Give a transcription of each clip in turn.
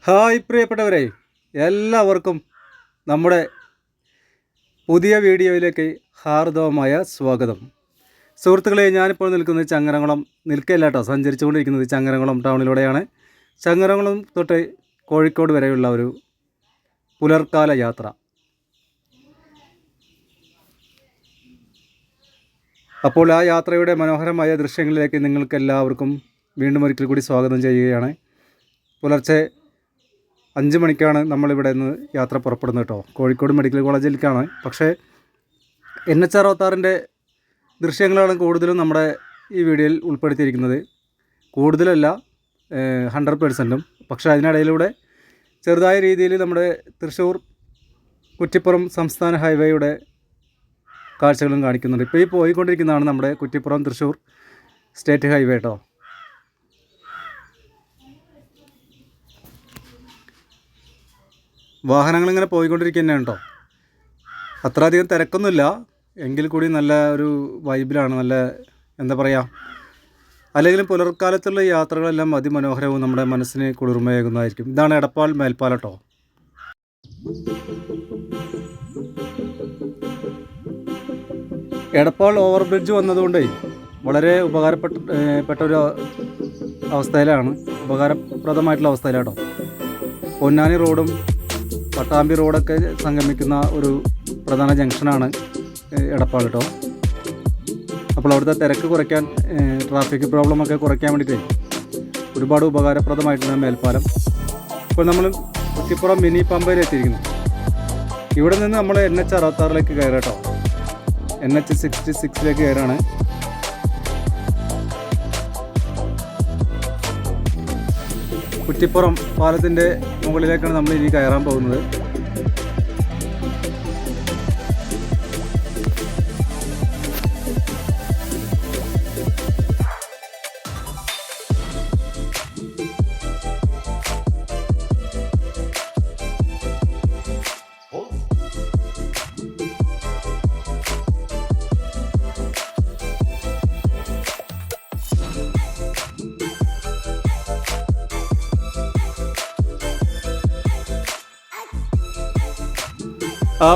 Hi പ്രിയപ്പെട്ടവരെ, എല്ലാവർക്കും നമ്മുടെ പുതിയ വീഡിയോയിലേക്ക് ഹാർദവമായ സ്വാഗതം. സുഹൃത്തുക്കളെ, ഞാനിപ്പോൾ നിൽക്കുന്നത് നിൽക്കല്ല കേട്ടോ, സഞ്ചരിച്ചുകൊണ്ടിരിക്കുന്നത് ചങ്ങരംകുളം ടൗണിലൂടെയാണ്. ചങ്ങരംകുളം തൊട്ട് കോഴിക്കോട് വരെയുള്ള ഒരു പുലർക്കാല യാത്ര. അപ്പോൾ ആ യാത്രയുടെ മനോഹരമായ ദൃശ്യങ്ങളിലേക്ക് നിങ്ങൾക്ക് എല്ലാവർക്കും വീണ്ടും ഒരിക്കൽ കൂടി സ്വാഗതം ചെയ്യുകയാണ്. പുലർച്ചെ 5 മണിക്കാണ് നമ്മളിവിടെ നിന്ന് യാത്ര പുറപ്പെടുന്നത് കേട്ടോ. കോഴിക്കോട് മെഡിക്കൽ കോളേജിലേക്കാണ്. പക്ഷേ NH66 ദൃശ്യങ്ങളാണ് കൂടുതലും നമ്മുടെ ഈ വീഡിയോയിൽ ഉൾപ്പെടുത്തിയിരിക്കുന്നത്. കൂടുതലല്ല, 100%. പക്ഷേ അതിനിടയിലൂടെ ചെറുതായ രീതിയിൽ നമ്മുടെ തൃശ്ശൂർ കുറ്റിപ്പുറം സംസ്ഥാന ഹൈവേയുടെ കാഴ്ചകളും കാണിക്കുന്നുണ്ട്. ഇപ്പോൾ ഈ പോയിക്കൊണ്ടിരിക്കുന്നതാണ് നമ്മുടെ കുറ്റിപ്പുറം തൃശ്ശൂർ സ്റ്റേറ്റ് ഹൈവേ കേട്ടോ. വാഹനങ്ങളിങ്ങനെ പോയിക്കൊണ്ടിരിക്കുന്നതാണ് കേട്ടോ. അത്ര അധികം തിരക്കൊന്നുമില്ല, എങ്കിൽ കൂടി നല്ല ഒരു വൈബിലാണ്. നല്ല എന്താ പറയുക, അല്ലെങ്കിലും പുലർക്കാലത്തുള്ള യാത്രകളെല്ലാം അതിമനോഹരവും നമ്മുടെ മനസ്സിന് കുളിർമയേകുന്നതായിരിക്കും. ഇതാണ് എടപ്പാൾ മേൽപ്പാലം കേട്ടോ. എടപ്പാൾ ഓവർ ബ്രിഡ്ജ് വന്നതുകൊണ്ടേ വളരെ ഉപകാരപ്പെട്ടൊരു അവസ്ഥയിലാണ്, ഉപകാരപ്രദമായിട്ടുള്ള അവസ്ഥയിലാട്ടോ. പൊന്നാനി റോഡും പട്ടാമ്പി റോഡൊക്കെ സംഗമിക്കുന്ന ഒരു പ്രധാന ജംഗ്ഷനാണ് എടപ്പാൾ കേട്ടോ. അപ്പോൾ അവിടുത്തെ തിരക്ക് കുറയ്ക്കാൻ, ട്രാഫിക് പ്രോബ്ലമൊക്കെ കുറയ്ക്കാൻ വേണ്ടിയിട്ട് ഒരുപാട് ഉപകാരപ്രദമായിട്ടുള്ള മേൽപ്പാലം. ഇപ്പോൾ നമ്മൾ കുറ്റിപ്പുറം മിനി പമ്പയിൽ എത്തിയിരിക്കുന്നു. ഇവിടെ നിന്ന് നമ്മൾ NH66 കയറാം കേട്ടോ. NH66 കയറാണ്. കുറ്റിപ്പുറം പാലത്തിൻ്റെ മുകളിലേക്കാണ് നമ്മൾ ഇനി കയറാൻ പോകുന്നത്.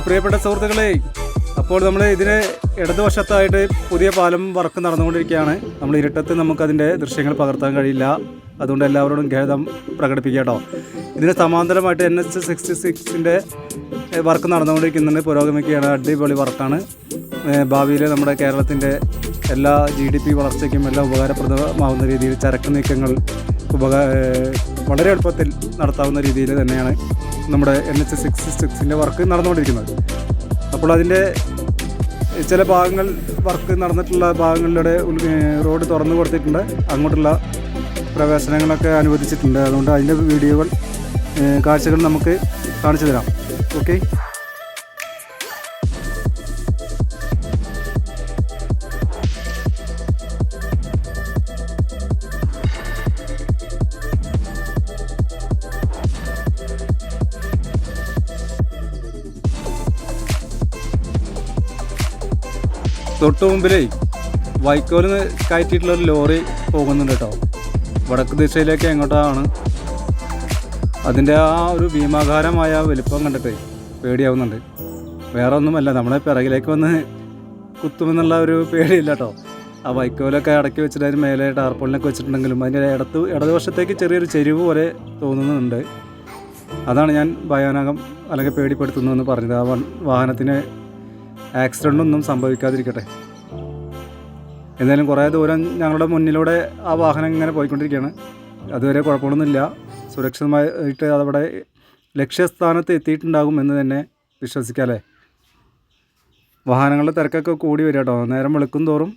പ്രിയപ്പെട്ട സുഹൃത്തുക്കളെ, അപ്പോൾ നമ്മൾ ഇതിന് ഇടതുവശത്തായിട്ട് പുതിയ പാലം വർക്ക് നടന്നുകൊണ്ടിരിക്കുകയാണ്. നമ്മൾ ഇരുട്ടത്ത് നമുക്കതിൻ്റെ ദൃശ്യങ്ങൾ പകർത്താൻ കഴിയില്ല, അതുകൊണ്ട് എല്ലാവരോടും ഖേദം പ്രകടിപ്പിക്കുക കേട്ടോ. ഇതിന് സമാന്തരമായിട്ട് NH66 വർക്ക് നടന്നുകൊണ്ടിരിക്കുന്നുണ്ട്, പുരോഗമിക്കുകയാണ്. അടിപൊളി വർക്കാണ്. ഭാവിയിൽ നമ്മുടെ കേരളത്തിൻ്റെ എല്ലാ GDP വളർച്ചയ്ക്കും എല്ലാം ഉപകാരപ്രദമാവുന്ന രീതിയിൽ ചരക്ക് നീക്കങ്ങൾ വളരെ എളുപ്പത്തിൽ നടത്താവുന്ന രീതിയിൽ തന്നെയാണ് നമ്മുടെ NH66 വർക്ക് നടന്നുകൊണ്ടിരിക്കുന്നത്. അപ്പോൾ അതിൻ്റെ ചില ഭാഗങ്ങൾ, വർക്ക് നടന്നിട്ടുള്ള ഭാഗങ്ങളിലൂടെ റോഡ് തുറന്നു കൊടുത്തിട്ടുണ്ട്, അങ്ങോട്ടുള്ള പ്രവേശനങ്ങളൊക്കെ അനുവദിച്ചിട്ടുണ്ട്. അതുകൊണ്ട് അതിൻ്റെ വീഡിയോകൾ, കാഴ്ചകൾ നമുക്ക് കാണിച്ചു തരാം. ഓക്കെ. തൊട്ട് മുമ്പിലേ വൈക്കോല് കയറ്റിയിട്ടുള്ളൊരു ലോറി പോകുന്നുണ്ട് കേട്ടോ. വടക്ക് ദിശയിലേക്ക് എങ്ങോട്ടാണ്. അതിൻ്റെ ആ ഒരു ഭീമാകാരമായ വലിപ്പം കണ്ടിട്ട് പേടിയാവുന്നുണ്ട്. വേറെ ഒന്നുമല്ല, നമ്മളെ പിറകിലേക്ക് വന്ന് കുത്തുമെന്നുള്ള ഒരു പേടിയില്ല കേട്ടോ. ആ വൈക്കോലൊക്കെ അടക്കി വെച്ചിട്ട് അതിന് മേലെ ടാർപോളിനൊക്കെ വെച്ചിട്ടുണ്ടെങ്കിലും അതിൻ്റെ ഇടതുവശത്തേക്ക് ചെറിയൊരു ചെരിവ് പോലെ തോന്നുന്നുണ്ട്. അതാണ് ഞാൻ ഭയാനകം അല്ലെങ്കിൽ പേടിപ്പെടുത്തുന്നതെന്ന് പറഞ്ഞത്. ആ വാഹനത്തിന് ആക്സിഡൻ്റൊന്നും സംഭവിക്കാതിരിക്കട്ടെ. എന്തായാലും കുറേ ദൂരം ഞങ്ങളുടെ മുന്നിലൂടെ ആ വാഹനം ഇങ്ങനെ പോയിക്കൊണ്ടിരിക്കുകയാണ്. അതുവരെ കുഴപ്പമൊന്നുമില്ല, സുരക്ഷിതമായിട്ട് അതവിടെ ലക്ഷ്യസ്ഥാനത്ത് എത്തിയിട്ടുണ്ടാകും എന്ന് തന്നെ വിശ്വസിക്കാമല്ലേ. വാഹനങ്ങളുടെ തിരക്കൊക്കെ കൂടി വരിക കേട്ടോ, നേരം വെളുക്കും തോറും.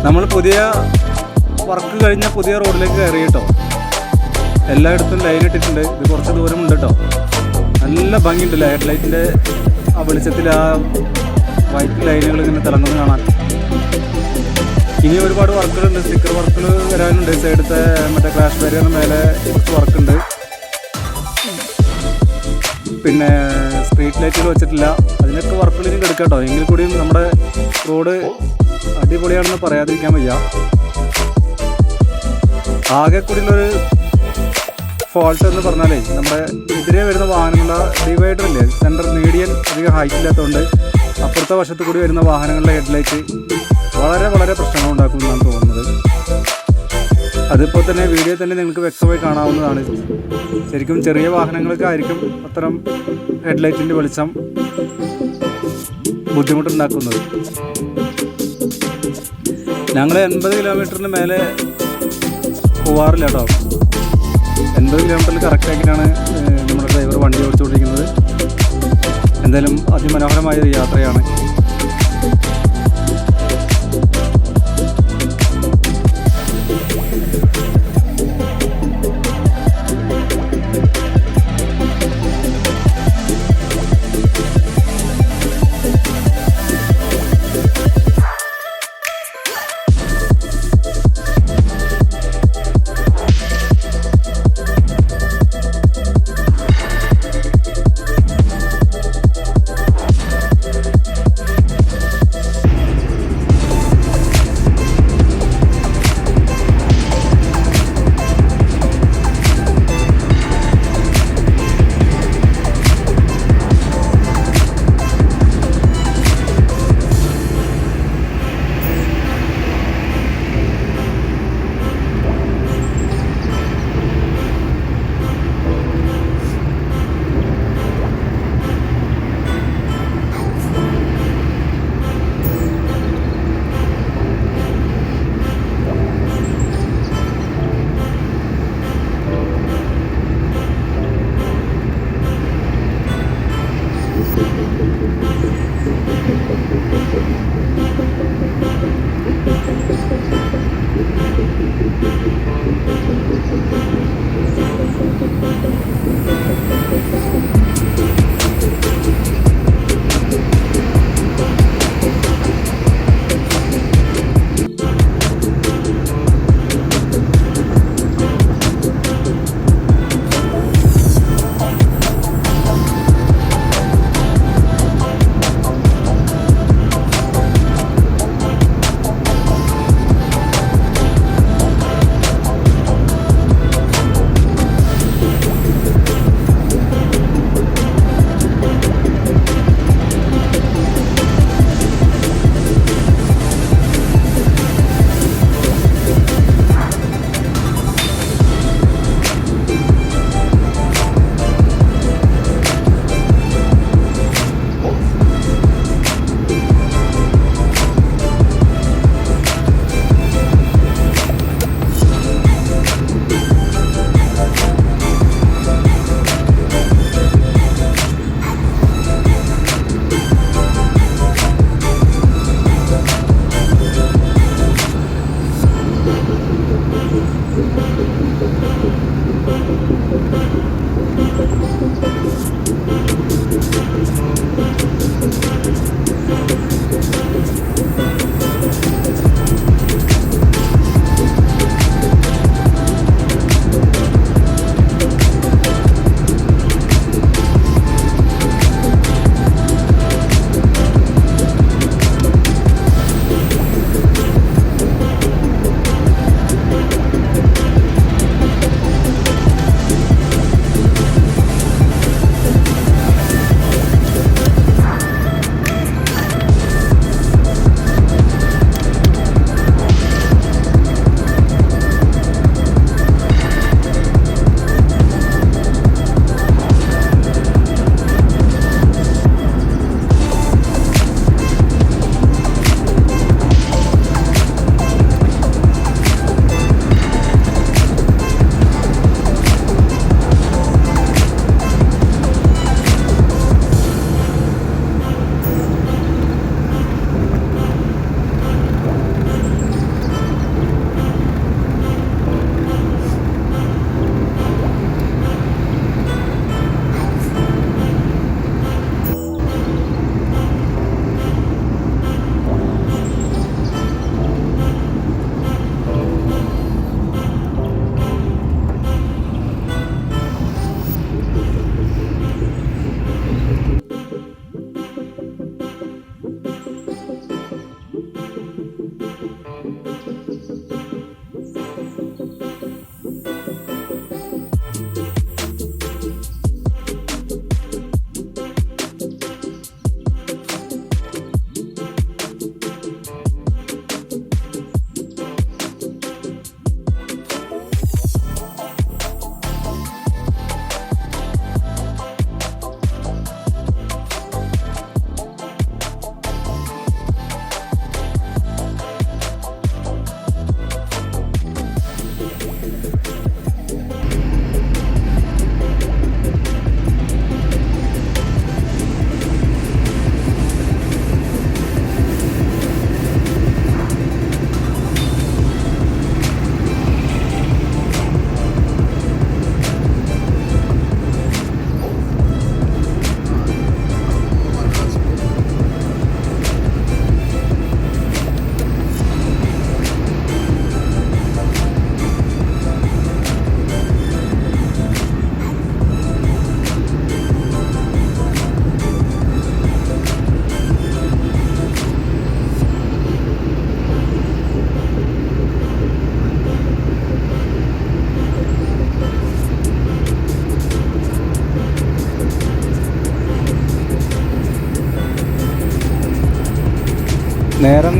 നമ്മൾ പുതിയ വർക്ക് കഴിഞ്ഞ പുതിയ റോഡിലേക്ക് കയറി കേട്ടോ. എല്ലായിടത്തും ലൈൻ ഇട്ടിട്ടുണ്ട്. ഇത് കുറച്ച് ദൂരമുണ്ട് കേട്ടോ. നല്ല ഭംഗിയുണ്ടല്ലേ ഹെഡ് ലൈറ്റിൻ്റെ ആ വെളിച്ചത്തിൽ ആ വൈറ്റ് ലൈനുകൾ ഇങ്ങനെ തിളങ്ങുന്നത് കാണാൻ. ഇനി ഒരുപാട് വർക്കുകളുണ്ട്, സ്റ്റിക്കർ വർക്കുകൾ വരാനുണ്ട്. സൈഡത്തെ മറ്റേ ക്രാഷ് ബാരിയറിന് മേലെ കുറച്ച് വർക്കുണ്ട്. പിന്നെ സ്ട്രീറ്റ് ലൈറ്റുകൾ വെച്ചിട്ടില്ല. അതിനൊക്കെ വർക്കുകൾ ഇനി എടുക്കാം കേട്ടോ. എങ്കിൽ കൂടിയും നമ്മുടെ റോഡ് അടിപൊളിയാണെന്ന് പറയാതിരിക്കാൻ വയ്യ. ആകെ കൂടിയുള്ളൊരു ഫോൾട്ട് എന്ന് പറഞ്ഞാലേ നമ്മുടെ എതിരെ വരുന്ന വാഹനങ്ങളുടെ ഡിവൈഡർ ഇല്ലേ, സെൻറ്റർ മീഡിയൻ അധികം ഹൈറ്റ് ഇല്ലാത്തതുകൊണ്ട് അപ്പുറത്തെ വശത്ത് കൂടി വരുന്ന വാഹനങ്ങളുടെ ഹെഡ്ലൈറ്റ് വളരെ പ്രശ്നങ്ങളുണ്ടാക്കുമെന്നാണ് തോന്നുന്നത്. അതിപ്പോൾ തന്നെ വീഡിയോ തന്നെ നിങ്ങൾക്ക് വ്യക്തമായി കാണാവുന്നതാണ്. ശരിക്കും ചെറിയ വാഹനങ്ങൾക്ക് ആയിരിക്കും അത്തരം ഹെഡ്ലൈറ്റിൻ്റെ വെളിച്ചം ബുദ്ധിമുട്ടുണ്ടാക്കുന്നത്. ഞങ്ങൾ 80 കിലോമീറ്ററിന് മേലെ പോവാറില്ല കേട്ടോ. 80 കിലോമീറ്ററിൽ കറക്റ്റാക്കിയിട്ടാണ് നമ്മുടെ ഡ്രൈവർ വണ്ടി ഓടിച്ചുകൊണ്ടിരിക്കുന്നത്. എന്തായാലും അതിമനോഹരമായ ഒരു യാത്രയാണ്.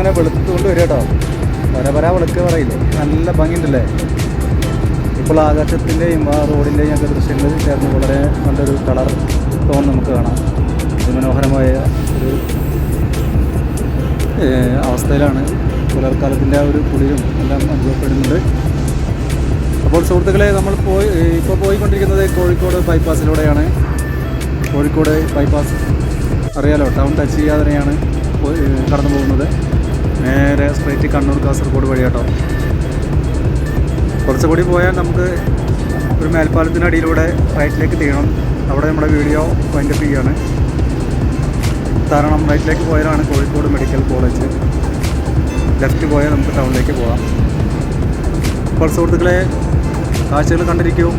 ഇങ്ങനെ വെളുത്തുകൊണ്ട് വരും കേട്ടോ. പരപര വെളുക്ക് പറയില്ലേ, നല്ല ഭംഗിയുണ്ടല്ലേ. ഇപ്പോൾ ആകാശത്തിൻ്റെയും ആ റോഡിൻ്റെയും ഒക്കെ ദൃശ്യങ്ങൾ ചേർന്ന് വളരെ നല്ലൊരു കളർ ടോൺ നമുക്ക് കാണാം. മനോഹരമായ ഒരു അവസ്ഥയിലാണ്. പുലർക്കാലത്തിൻ്റെ ആ ഒരു കുളിരും എല്ലാം അനുഭവപ്പെടുന്നുണ്ട്. അപ്പോൾ സുഹൃത്തുക്കളെ, നമ്മൾ ഇപ്പോൾ പോയിക്കൊണ്ടിരിക്കുന്നത് കോഴിക്കോട് ബൈപ്പാസിലൂടെയാണ്. കോഴിക്കോട് ബൈപ്പാസ് അറിയാലോ, ടൗൺ ടച്ച് ചെയ്യാതെ തന്നെയാണ് കടന്നു പോകുന്നത്. നേരെ സ്ട്രൈറ്റ് കണ്ണൂർ കാസർഗോഡ് വഴി കേട്ടോ. കുറച്ചുകൂടി പോയാൽ നമുക്ക് ഒരു മേൽപ്പാലത്തിനടിയിലൂടെ റൈറ്റിലേക്ക് തിരിയണം. അവിടെ നമ്മുടെ വീഡിയോ വൈൻഡപ്പ് ചെയ്യുകയാണ്. കാരണം റൈറ്റിലേക്ക് പോയാലാണ് കോഴിക്കോട് മെഡിക്കൽ കോളേജ്, ലെഫ്റ്റ് പോയാൽ നമുക്ക് ടൗണിലേക്ക് പോകാം. അപ്പോൾ സുഹൃത്തുക്കളെ, കാഴ്ചകൾ കണ്ടിരിക്കൂ.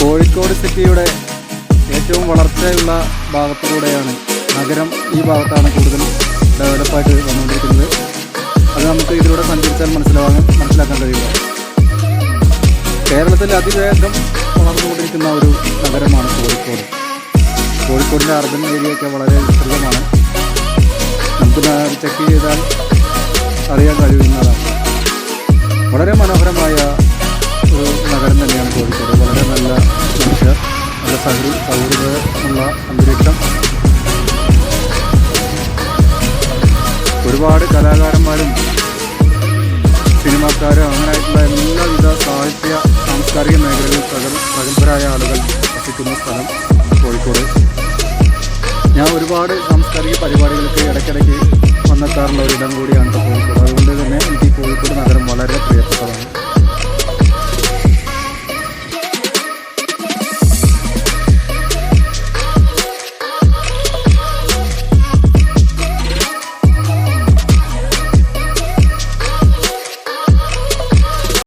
കോഴിക്കോട് സിറ്റിയുടെ ഏറ്റവും വളർച്ചയുള്ള ഭാഗത്തിലൂടെയാണ് നഗരം. ഈ ഭാഗത്താണ് കൂടുതൽ ഡെവലപ്പായിട്ട് വന്നുകൊണ്ടിരിക്കുന്നത്. അത് നമുക്ക് ഇതിലൂടെ സഞ്ചരിച്ചാൽ മനസ്സിലാക്കാൻ കഴിയുക. കേരളത്തിൽ അതിവേഗം വളർന്നുകൊണ്ടിരിക്കുന്ന ഒരു നഗരമാണ് കോഴിക്കോട്. കോഴിക്കോടിൻ്റെ അർബൻ ഏരിയയൊക്കെ വളരെ വിസ്തൃതമാണ്. നമുക്ക് ചെക്ക് ചെയ്താൽ അറിയാൻ കഴിയുന്നതാണ്. വളരെ മനോഹരമായ ഒരു നഗരം തന്നെയാണ് കോഴിക്കോട്. വളരെ നല്ല മനുഷ്യർ, നല്ല സൗഹൃദമുള്ള അന്തരീക്ഷം. ഒരുപാട് കലാകാരന്മാരും സിനിമാക്കാരും അങ്ങനെയായിട്ടുള്ള എല്ലാവിധ സാഹിത്യ സാംസ്കാരിക മേഖലകളിൽ പ്രഗത്ഭരായ ആളുകൾ വസിക്കുന്ന സ്ഥലം കോഴിക്കോട്. ഞാൻ ഒരുപാട് സാംസ്കാരിക പരിപാടികൾക്ക് ഇടയ്ക്കിടയ്ക്ക് വന്നെത്താറുള്ള ഒരിടം കൂടിയാണ് കോഴിക്കോട്. അതുകൊണ്ട് തന്നെ എനിക്ക് കോഴിക്കോട് നഗരം